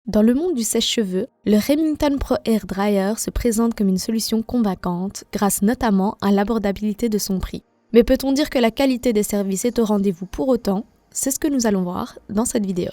Dans le monde du sèche-cheveux, le Remington Pro Air Dryer se présente comme une solution convaincante grâce notamment à l'abordabilité de son prix. Mais peut-on dire que la qualité des services est au rendez-vous pour autant? C'est ce que nous allons voir dans cette vidéo.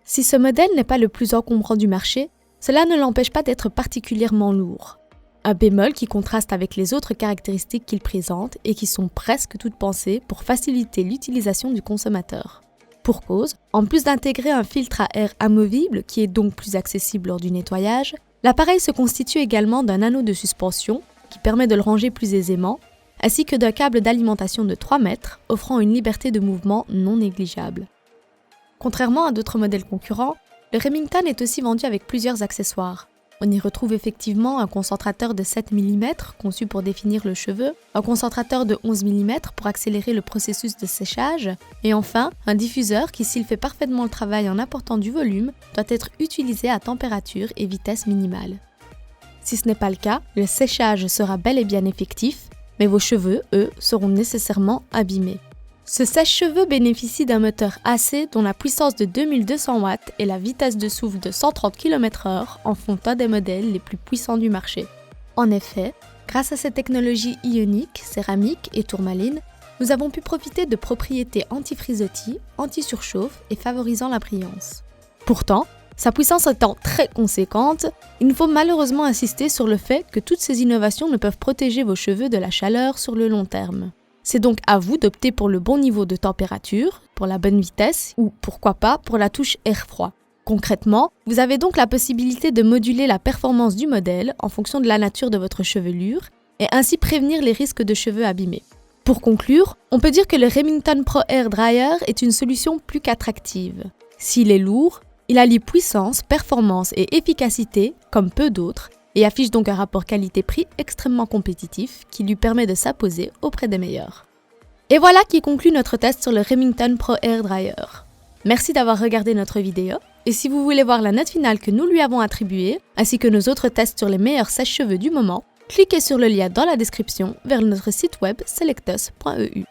Si ce modèle n'est pas le plus encombrant du marché, cela ne l'empêche pas d'être particulièrement lourd. Un bémol qui contraste avec les autres caractéristiques qu'il présente et qui sont presque toutes pensées pour faciliter l'utilisation du consommateur. Pour cause, en plus d'intégrer un filtre à air amovible qui est donc plus accessible lors du nettoyage, l'appareil se constitue également d'un anneau de suspension qui permet de le ranger plus aisément, ainsi que d'un câble d'alimentation de 3 mètres offrant une liberté de mouvement non négligeable. Contrairement à d'autres modèles concurrents, le Remington est aussi vendu avec plusieurs accessoires. On y retrouve effectivement un concentrateur de 7 mm conçu pour définir le cheveu, un concentrateur de 11 mm pour accélérer le processus de séchage, et enfin un diffuseur qui, s'il fait parfaitement le travail en apportant du volume, doit être utilisé à température et vitesse minimale. Si ce n'est pas le cas, le séchage sera bel et bien effectif, mais vos cheveux, eux, seront nécessairement abîmés. Ce sèche-cheveux bénéficie d'un moteur AC dont la puissance de 2200 watts et la vitesse de souffle de 130 km/h en font un des modèles les plus puissants du marché. En effet, grâce à ces technologies ioniques, céramiques et tourmaline, nous avons pu profiter de propriétés anti-frisottis, anti-surchauffe et favorisant la brillance. Pourtant, sa puissance étant très conséquente, il nous faut malheureusement insister sur le fait que toutes ces innovations ne peuvent protéger vos cheveux de la chaleur sur le long terme. C'est donc à vous d'opter pour le bon niveau de température, pour la bonne vitesse ou pourquoi pas pour la touche air-froid. Concrètement, vous avez donc la possibilité de moduler la performance du modèle en fonction de la nature de votre chevelure et ainsi prévenir les risques de cheveux abîmés. Pour conclure, on peut dire que le Remington Pro Air Dryer est une solution plus qu'attractive. S'il est lourd, il allie puissance, performance et efficacité comme peu d'autres, et affiche donc un rapport qualité-prix extrêmement compétitif qui lui permet de s'imposer auprès des meilleurs. Et voilà qui conclut notre test sur le Remington Pro Air Dryer. Merci d'avoir regardé notre vidéo, et si vous voulez voir la note finale que nous lui avons attribuée, ainsi que nos autres tests sur les meilleurs sèche-cheveux du moment, cliquez sur le lien dans la description vers notre site web selectos.eu.